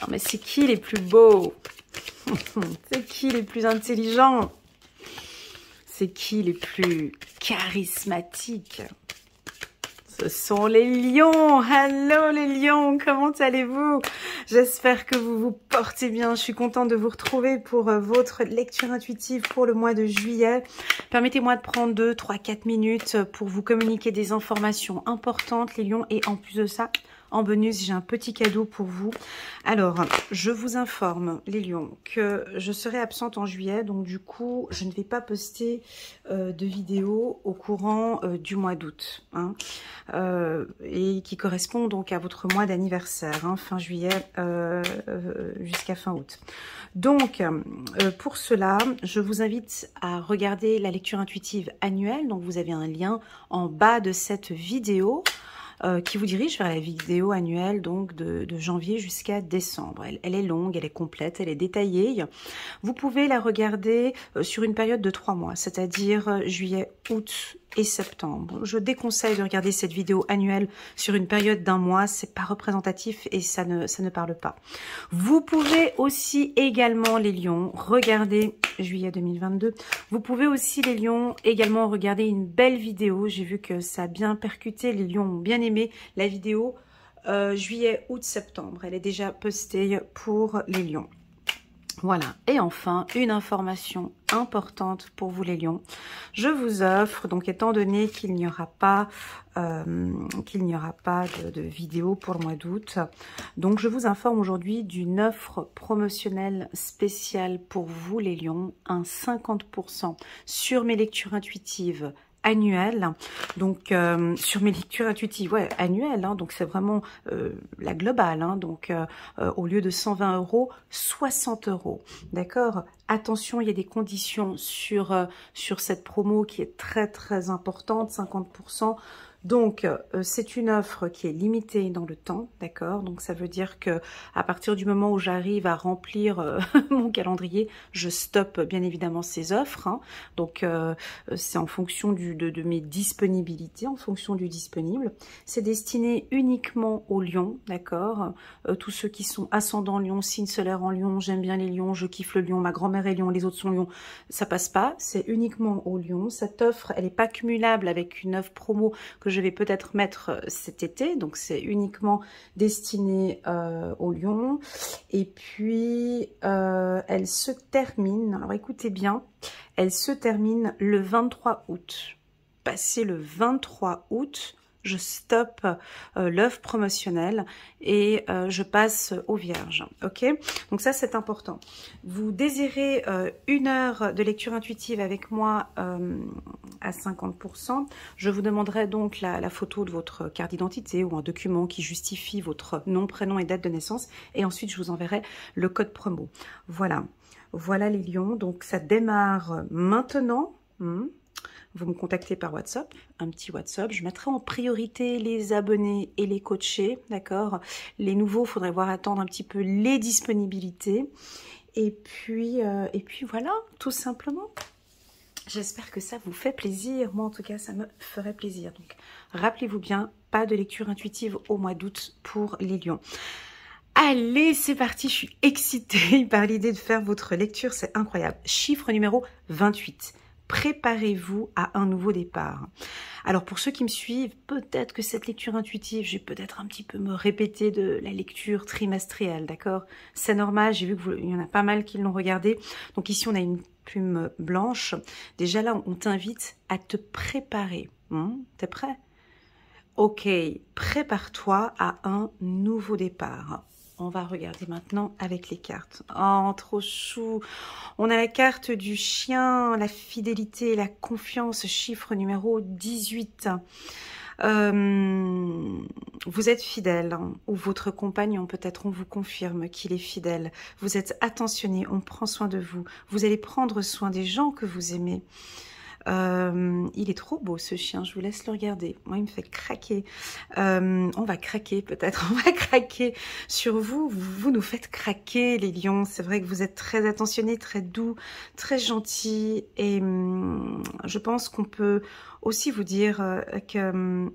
Non, mais c'est qui les plus beaux? C'est qui les plus intelligents? C'est qui les plus charismatiques? Ce sont les lions. Hello les lions, comment allez-vous? J'espère que vous vous portez bien. Je suis contente de vous retrouver pour votre lecture intuitive pour le mois de juillet. Permettez-moi de prendre 2, 3, 4 minutes pour vous communiquer des informations importantes, les lions. Et en plus de ça, en bonus, j'ai un petit cadeau pour vous. Alors, je vous informe, les lions, que je serai absente en juillet. Donc du coup, je ne vais pas poster de vidéo au courant du mois d'août. Hein. Et qui correspond donc à votre mois d'anniversaire, hein, fin juillet jusqu'à fin août. Donc, pour cela, je vous invite à regarder la lecture intuitive annuelle. Donc, vous avez un lien en bas de cette vidéo qui vous dirige vers la vidéo annuelle donc de janvier jusqu'à décembre. Elle est longue, elle est complète, elle est détaillée. Vous pouvez la regarder sur une période de 3 mois, c'est-à-dire juillet, août et septembre. Je déconseille de regarder cette vidéo annuelle sur une période d'1 mois, c'est pas représentatif et ça ne parle pas. Vous pouvez aussi également, les lions, regarder juillet 2022. Vous pouvez aussi, les lions, également regarder une belle vidéo. J'ai vu que ça a bien percuté, les lions ont bien aimé la vidéo juillet, août, septembre. Elle est déjà postée pour les lions. Voilà, et enfin, une information importante pour vous les lions. Je vous offre, donc étant donné qu'il n'y aura pas, de vidéo pour le mois d'août, donc je vous informe aujourd'hui d'une offre promotionnelle spéciale pour vous les lions, un 50% sur mes lectures intuitives annuelle, donc sur mes lectures intuitives, ouais, annuelles, hein, donc c'est vraiment la globale, hein, donc au lieu de 120 €, 60 €, d'accord? Attention, il y a des conditions sur cette promo qui est très très importante, 50%. Donc, c'est une offre qui est limitée dans le temps, d'accord? Donc, ça veut dire que à partir du moment où j'arrive à remplir mon calendrier, je stoppe bien évidemment ces offres. Hein. Donc, c'est en fonction de mes disponibilités, en fonction du disponible. C'est destiné uniquement aux lions, d'accord? Tous ceux qui sont ascendant lion, signe solaire en lion, j'aime bien les lions, je kiffe le lion, ma grand-mère est lion, les autres sont lions, ça passe pas. C'est uniquement aux lions. Cette offre, elle n'est pas cumulable avec une offre promo que je vais peut-être mettre cet été, donc c'est uniquement destiné aux lions. Et puis elle se termine, alors écoutez bien, elle se termine le 23 août. Passé le 23 août, je stoppe l'offre promotionnelle et je passe aux vierges, ok? Donc ça, c'est important. Vous désirez 1 heure de lecture intuitive avec moi à 50%. Je vous demanderai donc la photo de votre carte d'identité ou un document qui justifie votre nom, prénom et date de naissance. Et ensuite, je vous enverrai le code promo. Voilà. Voilà les lions. Donc, ça démarre maintenant. Vous me contactez par WhatsApp, un petit WhatsApp. Je mettrai en priorité les abonnés et les coachés, d'accord? Les nouveaux, il faudrait voir attendre un petit peu les disponibilités. Et puis voilà, tout simplement. J'espère que ça vous fait plaisir. Moi, en tout cas, ça me ferait plaisir. Donc, rappelez-vous bien, pas de lecture intuitive au mois d'août pour les lions. Allez, c'est parti, je suis excitée par l'idée de faire votre lecture, c'est incroyable. Chiffre numéro 28. Préparez-vous à un nouveau départ. Alors pour ceux qui me suivent, peut-être que cette lecture intuitive, je vais peut-être un petit peu me répéter de la lecture trimestrielle, d'accord? C'est normal, j'ai vu qu'il y en a pas mal qui l'ont regardé. Donc ici, on a une plume blanche. Déjà là, on t'invite à te préparer. T'es prêt? Ok, prépare-toi à un nouveau départ. On va regarder maintenant avec les cartes. Oh, trop chou. On a la carte du chien, la fidélité, la confiance, chiffre numéro 18. Vous êtes fidèle, hein, ou votre compagnon, peut-être on vous confirme qu'il est fidèle. Vous êtes attentionné, on prend soin de vous. Vous allez prendre soin des gens que vous aimez. Il est trop beau ce chien, je vous laisse le regarder. Moi, il me fait craquer. On va craquer peut-être, on va craquer sur vous. Vous nous faites craquer les lions. C'est vrai que vous êtes très attentionnés, très doux, très gentils. Et je pense qu'on peut aussi vous dire que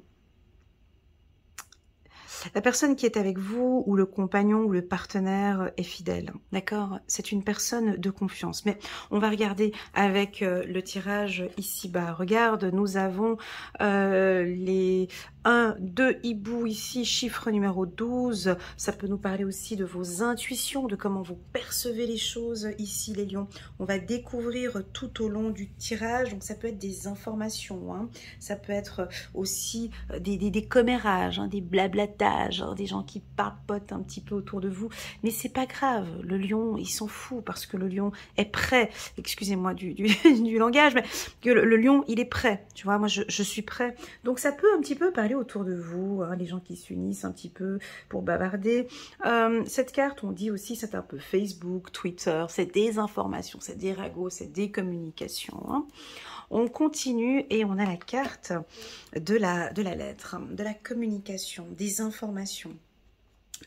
La personne qui est avec vous, ou le compagnon, ou le partenaire est fidèle, d'accord? C'est une personne de confiance. Mais on va regarder avec le tirage ici-bas. Regarde, nous avons les 1, 2 hiboux ici, chiffre numéro 12. Ça peut nous parler aussi de vos intuitions, de comment vous percevez les choses ici, les lions. On va découvrir tout au long du tirage. Donc ça peut être des informations, hein. Ça peut être aussi des commérages, hein, des blablatages, hein, des gens qui papotent un petit peu autour de vous. Mais c'est pas grave, le lion, il s'en fout parce que le lion est prêt. Excusez-moi du langage, mais que le lion, il est prêt. Tu vois, moi, je suis prêt. Donc ça peut un petit peu parler autour de vous, hein, les gens qui s'unissent un petit peu pour bavarder. Cette carte, on dit aussi, c'est un peu Facebook, Twitter, c'est des informations, c'est des ragots, c'est des communications, hein. On continue et on a la carte de la lettre, de la communication, des informations.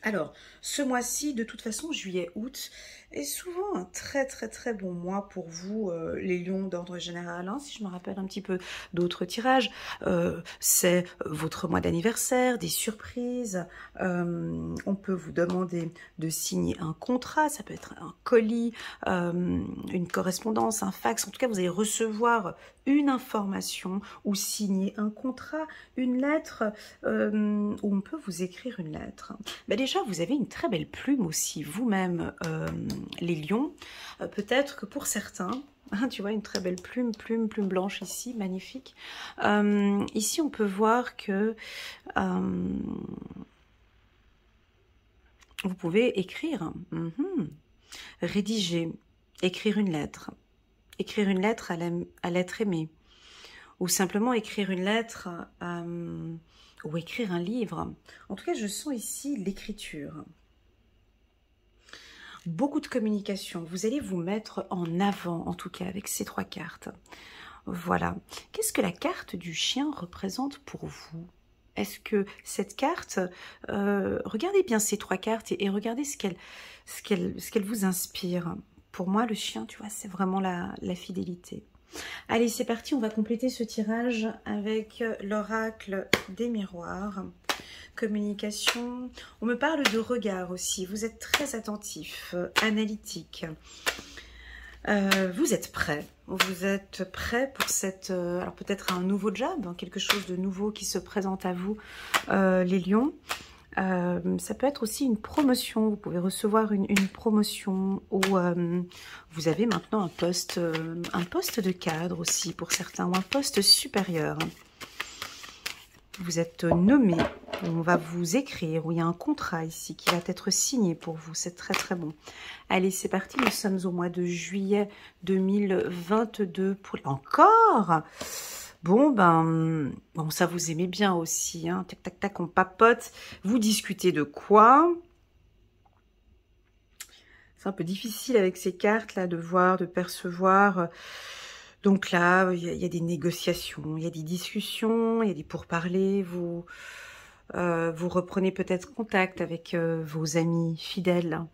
Alors, ce mois-ci, de toute façon, juillet-août, est souvent un très bon mois pour vous, les lions d'ordre général, hein, si je me rappelle un petit peu d'autres tirages. C'est votre mois d'anniversaire, des surprises. On peut vous demander de signer un contrat, ça peut être un colis, une correspondance, un fax. En tout cas, vous allez recevoir une information ou signer un contrat, une lettre, où on peut vous écrire une lettre. Ben déjà, vous avez une très belle plume aussi, vous-même, les lions. Peut-être que pour certains, hein, tu vois, une très belle plume blanche ici, magnifique. Ici, on peut voir que vous pouvez écrire, rédiger, écrire une lettre à l'être aimé, ou simplement écrire une lettre, ou écrire un livre. En tout cas, je sens ici l'écriture. Beaucoup de communication. Vous allez vous mettre en avant, en tout cas, avec ces 3 cartes. Voilà. Qu'est-ce que la carte du chien représente pour vous? Est-ce que cette carte, regardez bien ces 3 cartes et regardez ce qu'elle vous inspire. Pour moi, le chien, tu vois, c'est vraiment la fidélité. Allez, c'est parti, on va compléter ce tirage avec l'oracle des miroirs. Communication. On me parle de regard aussi. Vous êtes très attentif, analytique. Vous êtes prêt. Vous êtes prêt pour cette... alors peut-être un nouveau job, hein, quelque chose de nouveau qui se présente à vous, les lions. Ça peut être aussi une promotion. Vous pouvez recevoir une promotion ou vous avez maintenant un poste de cadre aussi pour certains, ou un poste supérieur. Vous êtes nommé, on va vous écrire, ou il y a un contrat ici qui va être signé pour vous, c'est très bon. Allez, c'est parti, nous sommes au mois de juillet 2022. Encore? Bon, bon, ça vous aimez bien aussi, hein. Tac, tac, tac, on papote. Vous discutez de quoi? C'est un peu difficile avec ces cartes-là de voir, de percevoir. Donc là, il y a des négociations, il y a des discussions, il y a des pourparlers. Vous reprenez peut-être contact avec vos amis fidèles.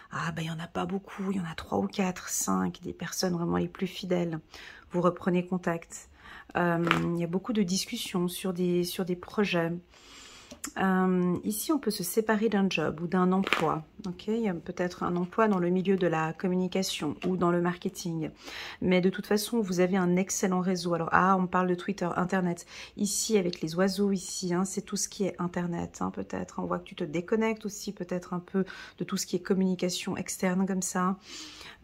Ah, ben il n'y en a pas beaucoup, il y en a 3 ou 4, 5, des personnes vraiment les plus fidèles. Vous reprenez contact. Il y a beaucoup de discussions sur des projets. Ici, on peut se séparer d'un job ou d'un emploi. Okay, il y a peut-être un emploi dans le milieu de la communication ou dans le marketing. Mais de toute façon, vous avez un excellent réseau. Alors, on parle de Twitter, Internet. Ici, avec les oiseaux, ici, hein, c'est tout ce qui est Internet, hein, peut-être. On voit que tu te déconnectes aussi, peut-être un peu de tout ce qui est communication externe, comme ça.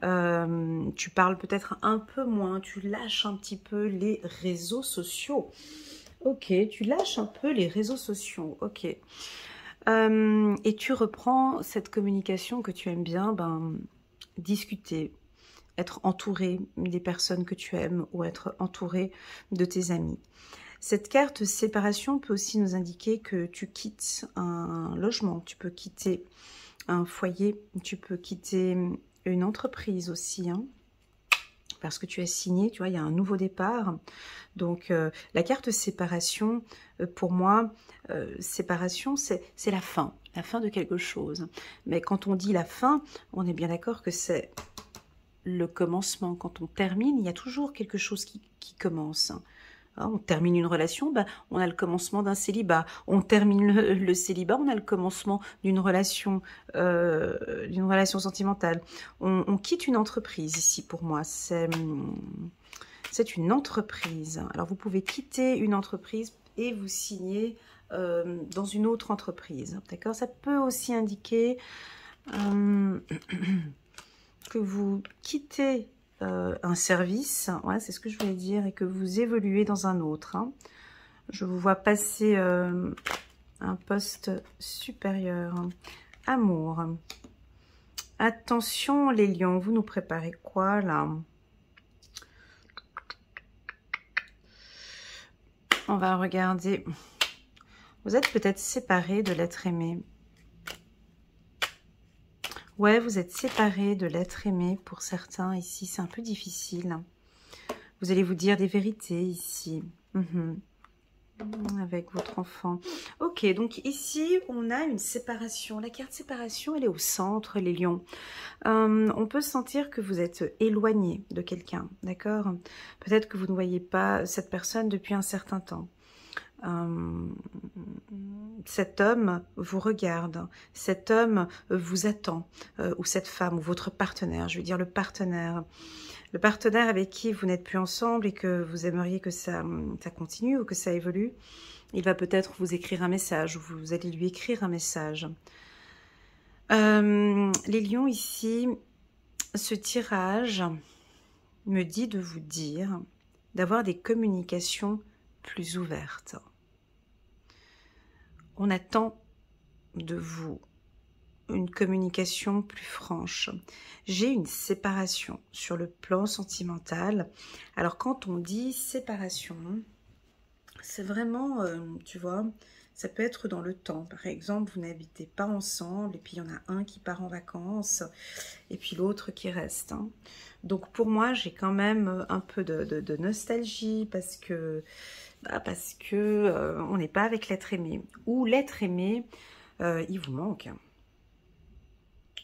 Tu parles peut-être un peu moins, tu lâches un petit peu les réseaux sociaux. Ok, tu lâches un peu les réseaux sociaux, ok. Et tu reprends cette communication que tu aimes bien, discuter, être entouré des personnes que tu aimes ou être entouré de tes amis. Cette carte séparation peut aussi nous indiquer que tu quittes un logement, tu peux quitter un foyer, tu peux quitter une entreprise aussi, hein. Parce que tu as signé, tu vois, il y a un nouveau départ. Donc, la carte séparation, pour moi, séparation, c'est la fin de quelque chose. Mais quand on dit la fin, on est bien d'accord que c'est le commencement. Quand on termine, il y a toujours quelque chose qui commence. On termine une relation, bah, on a le commencement d'un célibat. On termine le célibat, on a le commencement d'une relation sentimentale. On quitte une entreprise ici pour moi. C'est une entreprise. Alors vous pouvez quitter une entreprise et vous signer dans une autre entreprise. D'accord? Ça peut aussi indiquer que vous quittez un service, ouais, c'est ce que je voulais dire, et que vous évoluez dans un autre. Hein. Je vous vois passer un poste supérieur. Amour. Attention les lions, vous nous préparez quoi là? On va regarder. Vous êtes peut-être séparés de l'être aimé. Ouais, vous êtes séparés de l'être aimé pour certains ici. C'est un peu difficile. Vous allez vous dire des vérités ici. Avec votre enfant. Ok, donc ici, on a une séparation. La carte séparation, elle est au centre, les lions. On peut sentir que vous êtes éloigné de quelqu'un, d'accord? Peut-être que vous ne voyez pas cette personne depuis un certain temps. Cet homme vous regarde, cet homme vous attend, ou cette femme, ou votre partenaire, je veux dire le partenaire avec qui vous n'êtes plus ensemble et que vous aimeriez que ça continue ou que ça évolue, il va peut-être vous écrire un message, ou vous allez lui écrire un message. Les lions ici, ce tirage me dit de vous dire d'avoir des communications plus ouvertes. On attend de vous une communication plus franche. J'ai une séparation sur le plan sentimental. Alors quand on dit séparation, c'est vraiment, tu vois, ça peut être dans le temps. Par exemple, vous n'habitez pas ensemble et puis il y en a un qui part en vacances et puis l'autre qui reste. Hein. Donc pour moi, j'ai quand même un peu de nostalgie parce que on n'est pas avec l'être aimé. Ou l'être aimé, il vous manque.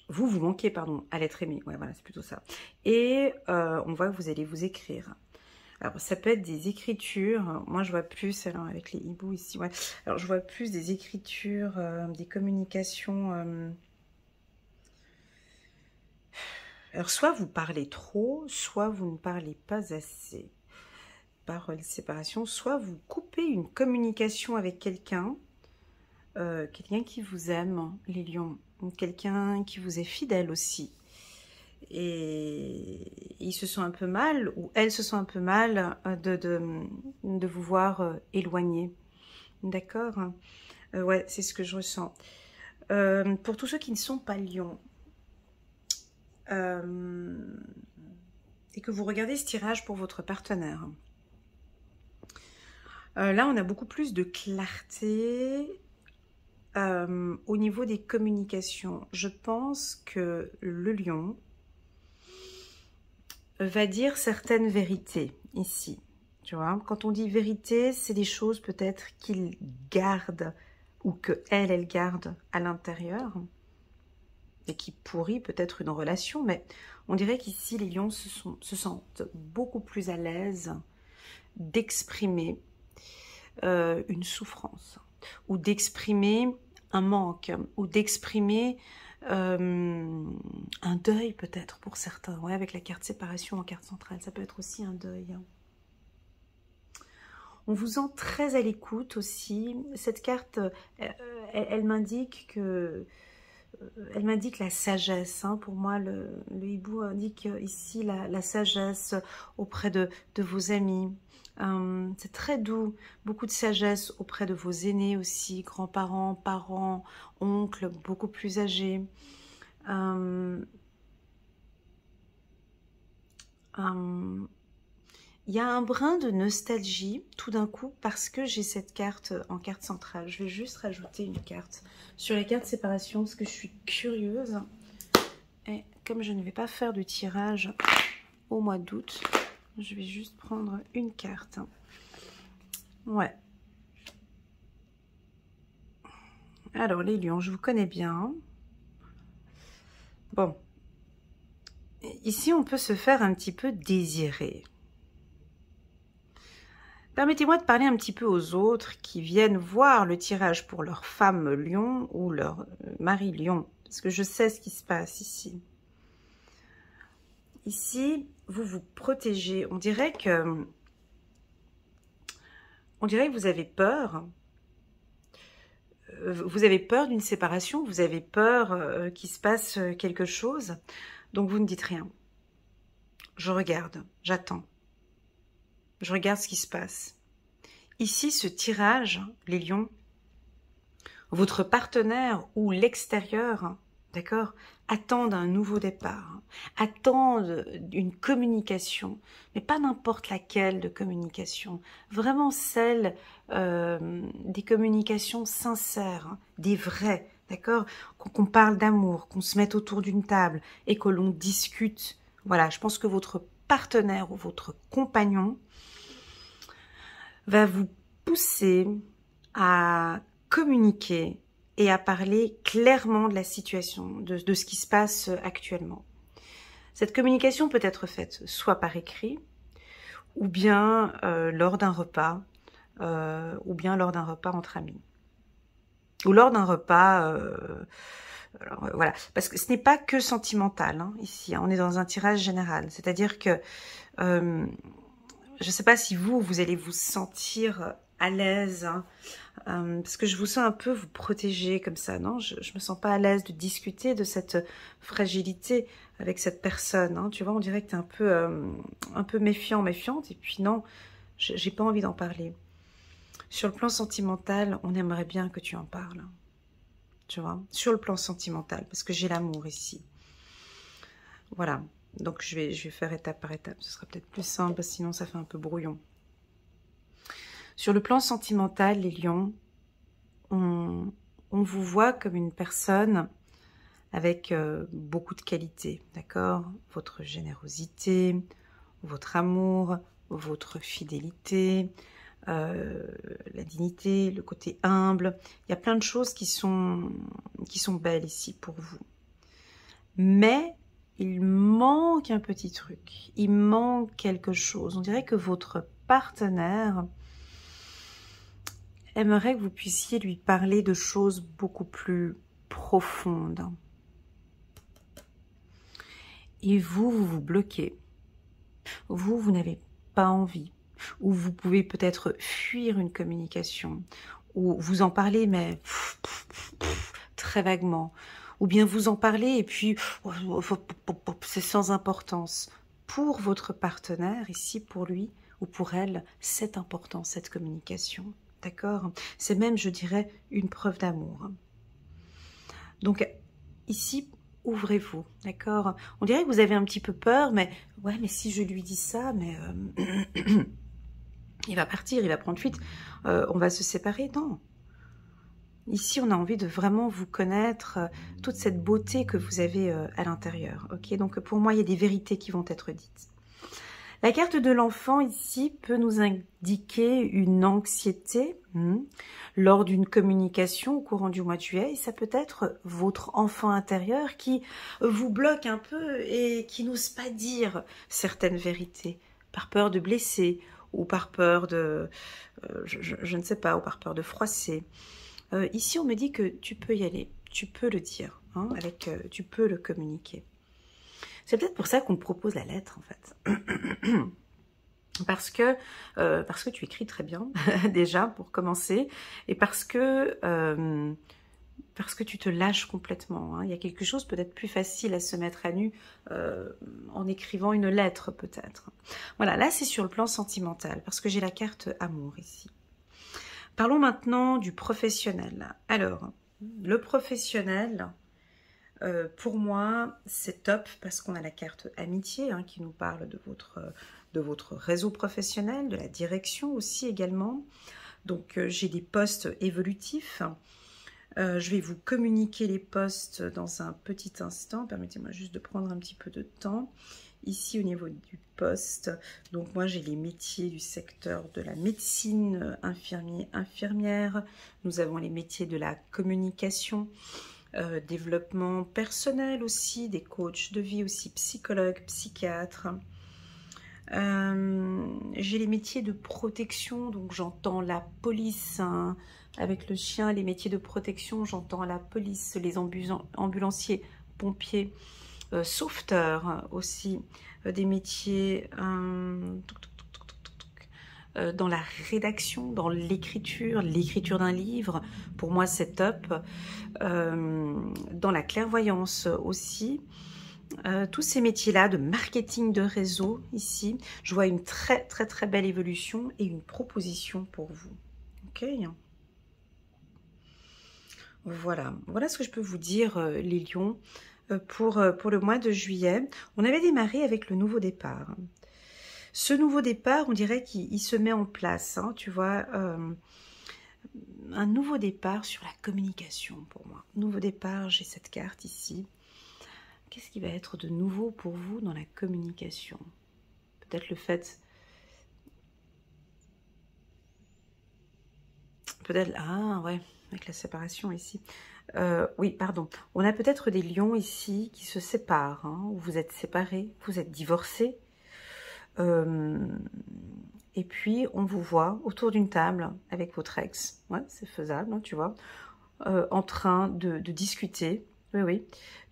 Vous manquez, pardon, à l'être aimé. Ouais, voilà, c'est plutôt ça. Et on voit que vous allez vous écrire. Alors, ça peut être des écritures. Moi, je vois plus, alors, avec les hiboux ici, ouais. Alors, je vois plus des écritures, des communications. Alors, soit vous parlez trop, soit vous ne parlez pas assez. Parole séparation, soit vous coupez une communication avec quelqu'un, quelqu'un qui vous aime, les lions, quelqu'un qui vous est fidèle aussi. Et ils se sont un peu mal, ou elles se sont un peu mal de vous voir éloigné. D'accord? Ouais, c'est ce que je ressens. Pour tous ceux qui ne sont pas lions, et que vous regardez ce tirage pour votre partenaire, là, on a beaucoup plus de clarté au niveau des communications. Je pense que le lion va dire certaines vérités ici. Tu vois, quand on dit vérité, c'est des choses peut-être qu'il garde ou que elle garde à l'intérieur et qui pourrit peut-être une relation. Mais on dirait qu'ici, les lions se sentent beaucoup plus à l'aise d'exprimer une souffrance ou d'exprimer un manque ou d'exprimer un deuil peut-être pour certains. Ouais, avec la carte séparation en carte centrale, ça peut être aussi un deuil. On vous sent très à l'écoute aussi. Cette carte, elle m'indique que... Elle m'indique la sagesse. Hein. Pour moi, le hibou indique ici la sagesse auprès de vos amis. C'est très doux. Beaucoup de sagesse auprès de vos aînés aussi, grands-parents, parents, oncles, beaucoup plus âgés. Il y a un brin de nostalgie tout d'un coup parce que j'ai cette carte en carte centrale. Je vais juste rajouter une carte sur les cartes séparation parce que je suis curieuse. Et comme je ne vais pas faire de tirage au mois d'août, je vais juste prendre une carte. Ouais. Alors les lions, je vous connais bien. Bon. Ici, on peut se faire un petit peu désirer. Permettez-moi de parler un petit peu aux autres qui viennent voir le tirage pour leur femme lion ou leur mari lion, parce que je sais ce qui se passe ici. Ici, vous vous protégez. On dirait que vous avez peur. Vous avez peur d'une séparation, vous avez peur qu'il se passe quelque chose, donc vous ne dites rien. Je regarde, j'attends. Je regarde ce qui se passe. Ici, ce tirage, les lions, votre partenaire ou l'extérieur, d'accord, attendent un nouveau départ, attendent une communication, mais pas n'importe laquelle de communication, vraiment celle des communications sincères, des vraies, d'accord, qu'on parle d'amour, qu'on se mette autour d'une table et que l'on discute. Voilà, je pense que votre partenaire ou votre compagnon va vous pousser à communiquer et à parler clairement de la situation, de ce qui se passe actuellement. Cette communication peut être faite soit par écrit, ou bien lors d'un repas, entre amis. Ou lors d'un repas, voilà, parce que ce n'est pas que sentimental, hein, ici, hein, on est dans un tirage général, c'est-à-dire que je ne sais pas si vous allez vous sentir à l'aise, hein, parce que je vous sens un peu vous protéger comme ça, non? Je me sens pas à l'aise de discuter de cette fragilité avec cette personne, hein, tu vois, on dirait que tu es un peu méfiant, méfiante, et puis non, j'ai pas envie d'en parler. Sur le plan sentimental, on aimerait bien que tu en parles, tu vois, sur le plan sentimental, parce que j'ai l'amour ici. Voilà. Donc, je vais faire étape par étape. Ce sera peut-être plus simple, sinon ça fait un peu brouillon. Sur le plan sentimental, les lions, on vous voit comme une personne avec beaucoup de qualités, d'accord? Votre générosité, votre amour, votre fidélité, la dignité, le côté humble. Il y a plein de choses qui sont belles ici pour vous. Mais il manque un petit truc, il manque quelque chose. On dirait que votre partenaire aimerait que vous puissiez lui parler de choses beaucoup plus profondes. Et vous vous bloquez. Vous n'avez pas envie. Ou vous pouvez peut-être fuir une communication. Ou vous en parlez, mais très vaguement. Ou bien vous en parlez et puis c'est sans importance. Pour votre partenaire, ici pour lui ou pour elle, c'est important cette communication. D'accord? C'est même, je dirais, une preuve d'amour. Donc ici, ouvrez-vous, d'accord? On dirait que vous avez un petit peu peur, mais ouais, mais si je lui dis ça, mais il va partir, il va prendre fuite, on va se séparer. Non. Ici, on a envie de vraiment vous connaître, toute cette beauté que vous avez à l'intérieur. Ok, donc pour moi, il y a des vérités qui vont être dites. La carte de l'enfant ici peut nous indiquer une anxiété lors d'une communication au courant du mois de juillet. Et ça peut être votre enfant intérieur qui vous bloque un peu et qui n'ose pas dire certaines vérités par peur de blesser ou par peur de, je ne sais pas, ou par peur de froisser. Ici, on me dit que tu peux y aller, tu peux le dire, hein, tu peux le communiquer. C'est peut-être pour ça qu'on te propose la lettre, en fait. Parce que tu écris très bien, déjà, pour commencer, et parce que tu te lâches complètement. Hein. Il y a quelque chose peut-être plus facile à se mettre à nu en écrivant une lettre, peut-être. Voilà, là, c'est sur le plan sentimental, parce que j'ai la carte amour ici. Parlons maintenant du professionnel. Alors, le professionnel, pour moi, c'est top parce qu'on a la carte amitié hein, qui nous parle de votre réseau professionnel, de la direction aussi également. Donc, j'ai des postes évolutifs. Je vais vous communiquer les postes dans un petit instant. Permettez-moi juste de prendre un petit peu de temps. Ici, au niveau du poste, donc moi, j'ai les métiers du secteur de la médecine, infirmier, infirmière. Nous avons les métiers de la communication, développement personnel aussi, des coachs de vie aussi, psychologues, psychiatres. J'ai les métiers de protection, donc j'entends la police, hein, avec le chien, les métiers de protection, j'entends la police, les ambulanciers, pompiers, sauveteurs aussi, des métiers dans la rédaction, dans l'écriture d'un livre, pour moi c'est top, dans la clairvoyance aussi. Tous ces métiers-là de marketing de réseau, ici, je vois une très belle évolution et une proposition pour vous. Ok. Voilà ce que je peux vous dire, les lions, pour le mois de juillet. On avait démarré avec le nouveau départ. Ce nouveau départ, on dirait qu'il se met en place, hein, tu vois, un nouveau départ sur la communication pour moi. Nouveau départ, j'ai cette carte ici. Qu'est-ce qui va être de nouveau pour vous dans la communication? Peut-être le fait... Peut-être... Ah ouais, avec la séparation ici. Oui, pardon. On a peut-être des lions ici qui se séparent, hein, où vous êtes séparés, vous êtes divorcés. Et puis, on vous voit autour d'une table avec votre ex. Ouais, c'est faisable, hein, tu vois. En train de discuter. Oui,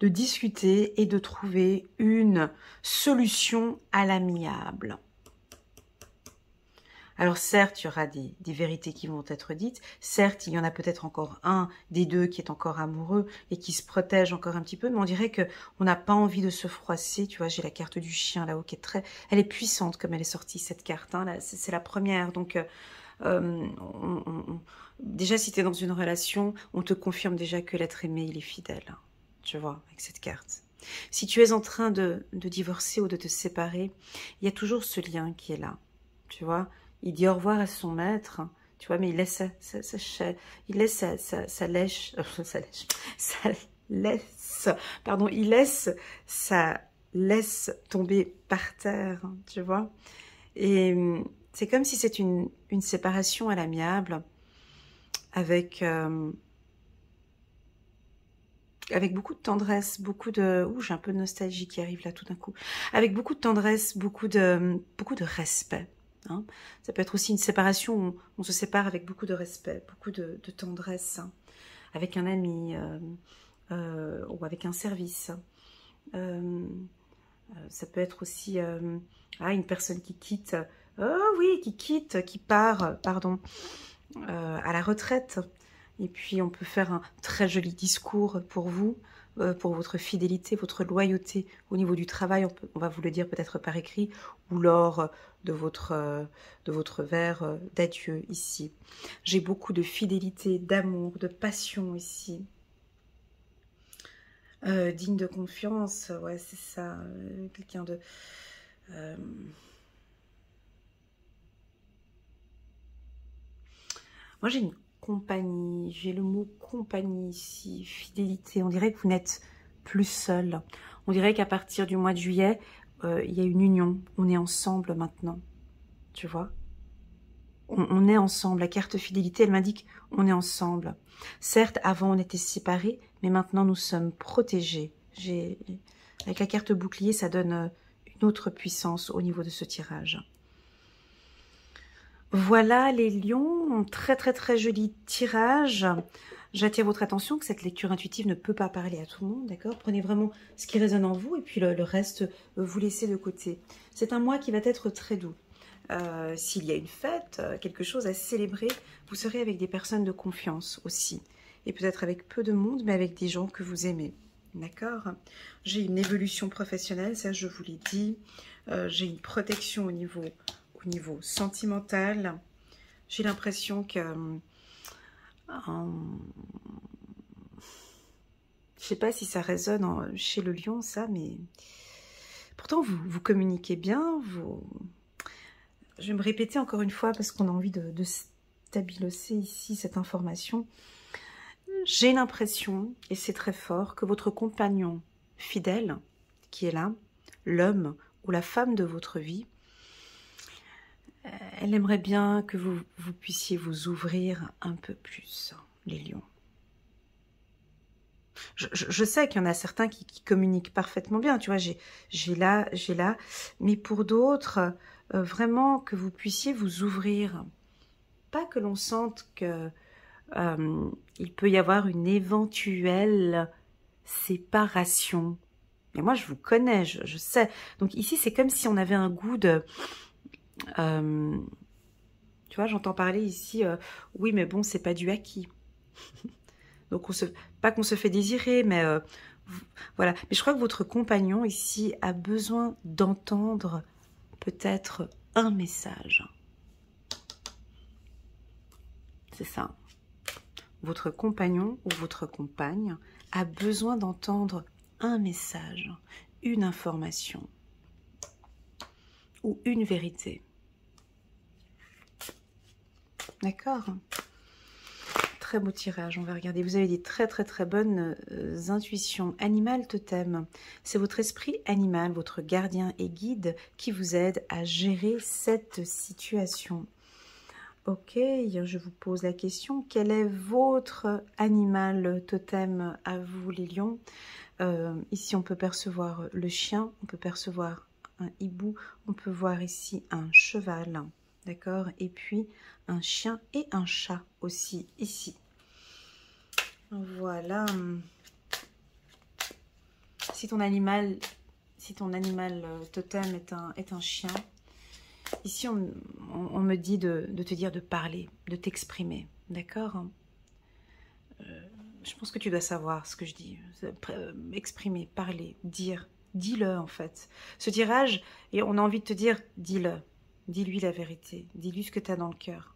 de discuter et de trouver une solution à l'amiable. Alors certes, il y aura des vérités qui vont être dites. Certes, il y en a peut-être encore un des deux qui est encore amoureux et qui se protège encore un petit peu. Mais on dirait qu'on n'a pas envie de se froisser. Tu vois, j'ai la carte du chien là-haut qui est très... Elle est puissante comme elle est sortie, cette carte. Hein, c'est la première. Donc, déjà, si tu es dans une relation, on te confirme déjà que l'être aimé, il est fidèle. Tu vois, avec cette carte. Si tu es en train de divorcer ou de te séparer, il y a toujours ce lien qui est là. Tu vois, il dit au revoir à son maître, tu vois, mais il laisse il laisse sa laisse sa laisse tomber par terre, tu vois. Et c'est comme si c'est une séparation à l'amiable, avec beaucoup de tendresse, beaucoup de... Ouh, j'ai un peu de nostalgie qui arrive là tout d'un coup. Avec beaucoup de tendresse, beaucoup de respect. Hein. Ça peut être aussi une séparation où on se sépare avec beaucoup de respect, beaucoup de tendresse, hein. Avec un ami ou avec un service. Ça peut être aussi une personne qui quitte, qui part, pardon, à la retraite. Et puis, on peut faire un très joli discours pour vous, pour votre fidélité, votre loyauté au niveau du travail. On va vous le dire peut-être par écrit ou lors de votre verre d'adieu ici. J'ai beaucoup de fidélité, d'amour, de passion ici. Digne de confiance, ouais, c'est ça. Quelqu'un de... Moi, j'ai une compagnie, j'ai le mot compagnie ici, fidélité. On dirait que vous n'êtes plus seul. On dirait qu'à partir du mois de juillet, il y a une union. On est ensemble maintenant, tu vois. On est ensemble. La carte fidélité, elle m'indique on est ensemble. Certes, avant, on était séparés, mais maintenant, nous sommes protégés. Avec la carte bouclier, ça donne une autre puissance au niveau de ce tirage. Voilà les lions, très joli tirage. J'attire votre attention que cette lecture intuitive ne peut pas parler à tout le monde, d'accord? Prenez vraiment ce qui résonne en vous et puis le reste, vous laissez de côté. C'est un mois qui va être très doux. S'il y a une fête, quelque chose à célébrer, vous serez avec des personnes de confiance aussi. Et peut-être avec peu de monde, mais avec des gens que vous aimez. D'accord? J'ai une évolution professionnelle, ça je vous l'ai dit. J'ai une protection au niveau sentimental. J'ai l'impression que... je sais pas si ça résonne chez le lion, ça, mais... Pourtant, vous communiquez bien, Je vais me répéter encore une fois parce qu'on a envie de stabiloser ici cette information. J'ai l'impression, et c'est très fort, que votre compagnon fidèle, qui est là, l'homme ou la femme de votre vie, elle aimerait bien que vous puissiez vous ouvrir un peu plus, les lions. Je sais qu'il y en a certains qui communiquent parfaitement bien, tu vois, j'ai là, mais pour d'autres, vraiment que vous puissiez vous ouvrir. Pas que l'on sente que il peut y avoir une éventuelle séparation. Mais moi, je vous connais, je sais. Donc ici, c'est comme si on avait un goût de... tu vois, j'entends parler ici, oui, mais bon, c'est pas du acquis. Donc, pas qu'on se fait désirer, mais voilà. Mais je crois que votre compagnon ici a besoin d'entendre peut-être un message. C'est ça. Votre compagnon ou votre compagne a besoin d'entendre un message, une information ou une vérité. D'accord? Très beau tirage, on va regarder. Vous avez des très bonnes intuitions. Animal totem, c'est votre esprit animal, votre gardien et guide qui vous aide à gérer cette situation. Ok, je vous pose la question, quel est votre animal totem à vous les lions? Ici on peut percevoir le chien, on peut percevoir un hibou, on peut voir ici un cheval, d'accord? Et puis un chien et un chat aussi ici. Voilà. Si ton animal totem est un chien, ici, on me dit de te dire de parler, de t'exprimer, d'accord? Je pense que tu dois savoir ce que je dis. Exprimer, parler, dire. Dis-le, en fait. Ce tirage, et on a envie de te dire, dis-le. Dis-lui la vérité. Dis-lui ce que tu as dans le cœur.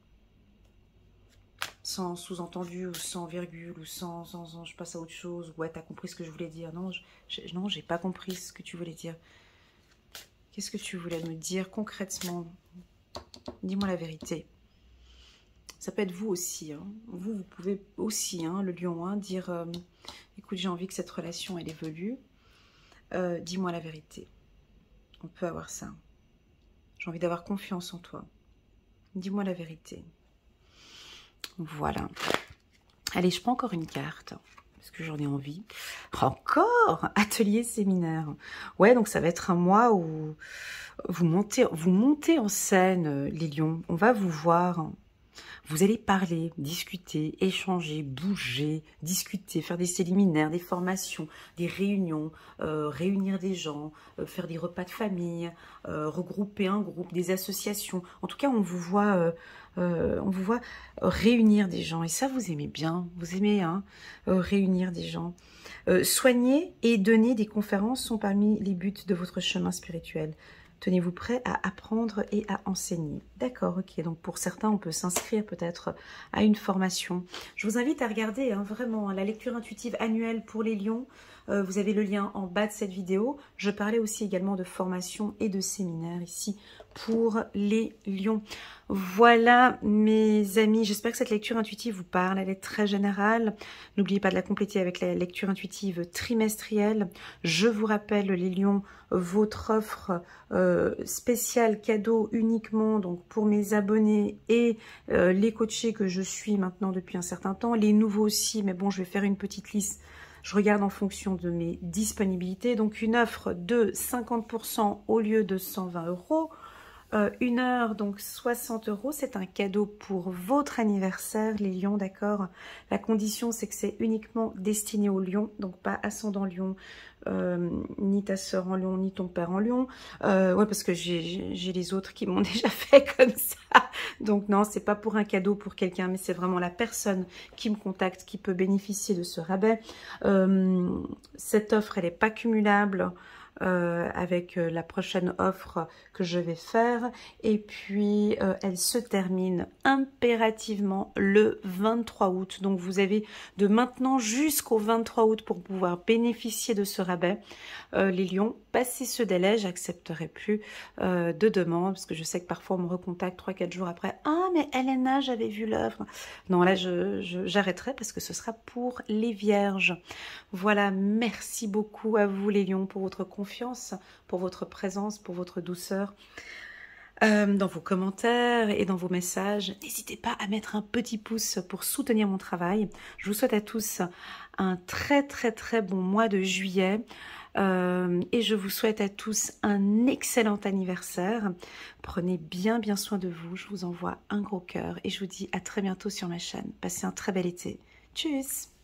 Sans sous-entendu, ou sans virgule, ou sans je passe à autre chose. Ouais, t'as compris ce que je voulais dire. Non, non, j'ai pas compris ce que tu voulais dire. Qu'est-ce que tu voulais me dire concrètement? Dis-moi la vérité. Ça peut être vous aussi. Hein. Vous pouvez aussi, hein, le lion, hein, dire écoute, j'ai envie que cette relation, elle évolue. Dis-moi la vérité. On peut avoir ça. J'ai envie d'avoir confiance en toi. Dis-moi la vérité. Voilà. Allez, je prends encore une carte. Parce que j'en ai envie. Encore atelier séminaire. Ouais, donc ça va être un mois où vous montez en scène, les lions. On va vous voir. Vous allez parler, discuter, échanger, bouger, discuter, faire des séminaires, des formations, des réunions, réunir des gens, faire des repas de famille, regrouper un groupe, des associations. En tout cas, on vous voit réunir des gens. Et ça, vous aimez bien. Vous aimez réunir des gens. Soigner et donner des conférences sont parmi les buts de votre chemin spirituel. Tenez-vous prêt à apprendre et à enseigner. D'accord, ok. Donc pour certains, on peut s'inscrire peut-être à une formation. Je vous invite à regarder vraiment la lecture intuitive annuelle pour les lions. Vous avez le lien en bas de cette vidéo. Je parlais aussi également de formation et de séminaire ici pour les lions. Voilà mes amis, j'espère que cette lecture intuitive vous parle, elle est très générale. N'oubliez pas de la compléter avec la lecture intuitive trimestrielle. Je vous rappelle les lions, votre offre spéciale cadeau uniquement donc pour mes abonnés et les coachés que je suis maintenant depuis un certain temps, les nouveaux aussi, mais bon je vais faire une petite liste. Je regarde en fonction de mes disponibilités. Donc une offre de 50% au lieu de 120 €. Une heure, donc 60 €. C'est un cadeau pour votre anniversaire, les lions, d'accord? La condition, c'est que c'est uniquement destiné aux lions, donc pas ascendant lion, ni ta sœur en lion, ni ton père en lion. Ouais, parce que j'ai les autres qui m'ont déjà fait comme ça. Donc non, c'est pas pour un cadeau pour quelqu'un, mais c'est vraiment la personne qui me contacte qui peut bénéficier de ce rabais. Cette offre, elle n'est pas cumulable avec la prochaine offre que je vais faire, et puis elle se termine impérativement le 23 août. Donc vous avez de maintenant jusqu'au 23 août pour pouvoir bénéficier de ce rabais. Les lions, passez ce délai, j'accepterai plus de demandes, parce que je sais que parfois on me recontacte 3-4 jours après. Ah mais Elena, j'avais vu l'œuvre. Non, là j'arrêterai parce que ce sera pour les vierges. Voilà, merci beaucoup à vous les lions pour votre confiance, pour votre présence, pour votre douceur. dans vos commentaires et dans vos messages. N'hésitez pas à mettre un petit pouce pour soutenir mon travail. Je vous souhaite à tous un très bon mois de juillet. Et je vous souhaite à tous un excellent anniversaire. Prenez bien soin de vous. Je vous envoie un gros cœur et je vous dis à très bientôt sur ma chaîne. Passez un très bel été. Tchuss!